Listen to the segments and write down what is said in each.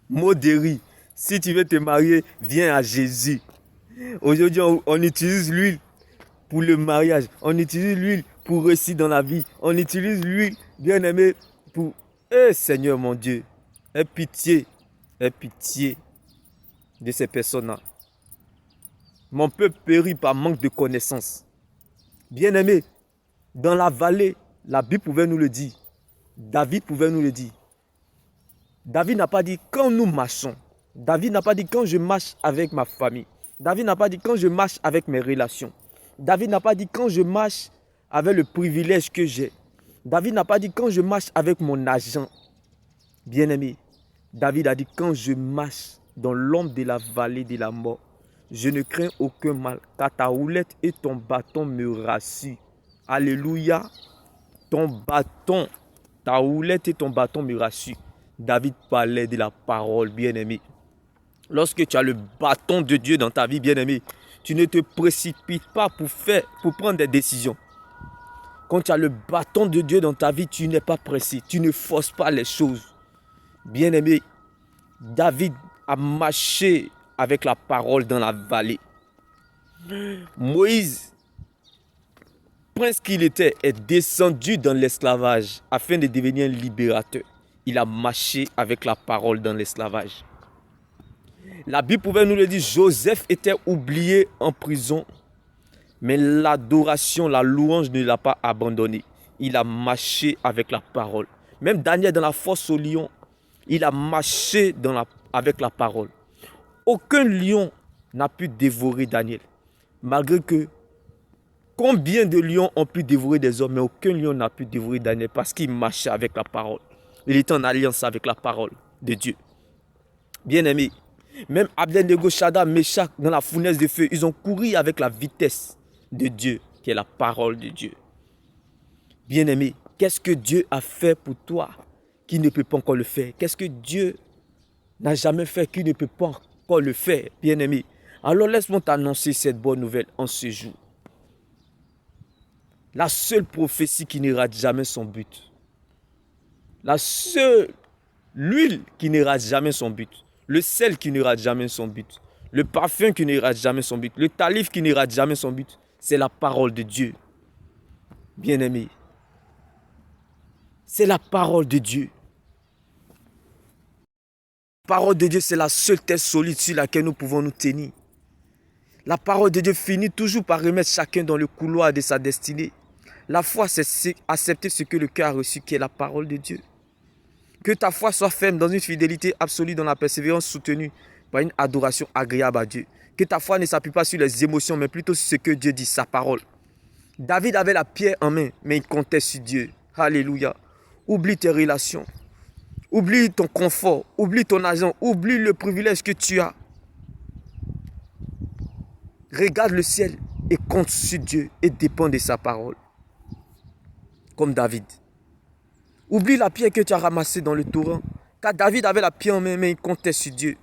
Modéry. Si tu veux te marier, viens à Jésus. Aujourd'hui, on utilise l'huile pour le mariage. On utilise l'huile pour réussir dans la vie. On utilise l'huile, bien aimé, pour... Eh Seigneur mon Dieu, aie pitié de ces personnes-là. Mon peuple périt par manque de connaissances. Bien aimé, dans la vallée, la Bible pouvait nous le dire. David pouvait nous le dire. David n'a pas dit quand nous marchons. David n'a pas dit quand je marche avec ma famille. David n'a pas dit quand je marche avec mes relations. David n'a pas dit quand je marche avec le privilège que j'ai. David n'a pas dit quand je marche avec mon argent. Bien-aimé, David a dit quand je marche dans l'ombre de la vallée de la mort, je ne crains aucun mal, car ta houlette et ton bâton me rassurent. Alléluia. Ton bâton, ta houlette et ton bâton me rassurent. David parlait de la parole, bien-aimé. Lorsque tu as le bâton de Dieu dans ta vie, bien-aimé, tu ne te précipites pas pour prendre des décisions. Quand tu as le bâton de Dieu dans ta vie, tu n'es pas pressé. Tu ne forces pas les choses. Bien-aimé, David a marché avec la parole dans la vallée. Moïse, prince qu'il était, est descendu dans l'esclavage afin de devenir un libérateur. Il a marché avec la parole dans l'esclavage. La Bible pouvait nous le dire, Joseph était oublié en prison, mais l'adoration, la louange ne l'a pas abandonné. Il a marché avec la parole. Même Daniel dans la fosse au lion, il a marché avec la parole. Aucun lion n'a pu dévorer Daniel. Malgré que combien de lions ont pu dévorer des hommes, mais aucun lion n'a pu dévorer Daniel parce qu'il marchait avec la parole. Il était en alliance avec la parole de Dieu. Bien-aimé, même Abednego, Shadrach, Meshach, dans la fournaise de feu, ils ont couru avec la vitesse de Dieu, qui est la parole de Dieu. Bien-aimé, qu'est-ce que Dieu a fait pour toi qui ne peut pas encore le faire? Qu'est-ce que Dieu n'a jamais fait qui ne peut pas encore le faire, bien-aimé? Alors laisse-moi t'annoncer cette bonne nouvelle en ce jour. La seule prophétie qui ne rate jamais son but. L'huile qui ne rate jamais son but. Le sel qui ne rate jamais son but. Le parfum qui ne rate jamais son but. Le talif qui ne rate jamais son but. C'est la parole de Dieu. Bien-aimé. C'est la parole de Dieu. La parole de Dieu, c'est la seule terre solide sur laquelle nous pouvons nous tenir. La parole de Dieu finit toujours par remettre chacun dans le couloir de sa destinée. La foi, c'est accepter ce que le cœur a reçu, qui est la parole de Dieu. Que ta foi soit ferme dans une fidélité absolue, dans la persévérance soutenue par une adoration agréable à Dieu. Que ta foi ne s'appuie pas sur les émotions, mais plutôt sur ce que Dieu dit, sa parole. David avait la pierre en main, mais il comptait sur Dieu. Alléluia. Oublie tes relations. Oublie ton confort. Oublie ton argent. Oublie le privilège que tu as. Regarde le ciel et compte sur Dieu et dépend de sa parole. Comme David. Oublie la pierre que tu as ramassée dans le torrent. Car David avait la pierre en main, mais il comptait sur Dieu.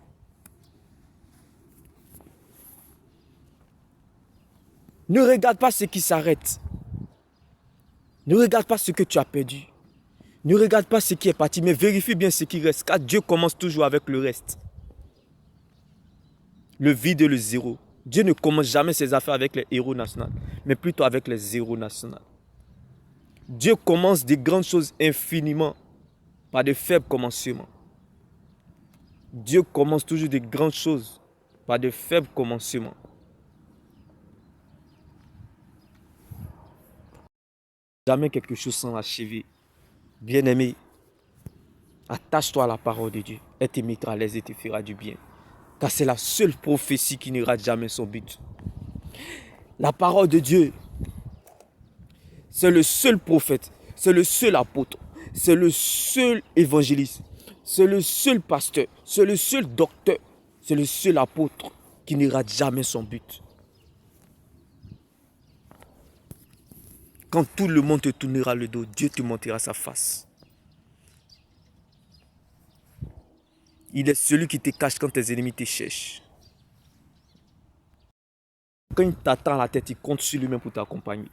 Ne regarde pas ce qui s'arrête. Ne regarde pas ce que tu as perdu. Ne regarde pas ce qui est parti, mais vérifie bien ce qui reste. Car Dieu commence toujours avec le reste. Le vide et le zéro. Dieu ne commence jamais ses affaires avec les héros nationaux, mais plutôt avec les zéros nationaux. Dieu commence des grandes choses infiniment par de faibles commencements. Dieu commence toujours des grandes choses par de faibles commencements. Jamais quelque chose sans achever. Bien-aimé, attache-toi à la parole de Dieu. Elle te mettra à l'aise et te fera du bien. Car c'est la seule prophétie qui ne rate jamais son but. La parole de Dieu, c'est le seul prophète, c'est le seul apôtre, c'est le seul évangéliste, c'est le seul pasteur, c'est le seul docteur, c'est le seul apôtre qui ne rate jamais son but. Quand tout le monde te tournera le dos, Dieu te montrera sa face. Il est celui qui te cache quand tes ennemis te cherchent. Quand il t'attend à la tête, il compte sur lui-même pour t'accompagner.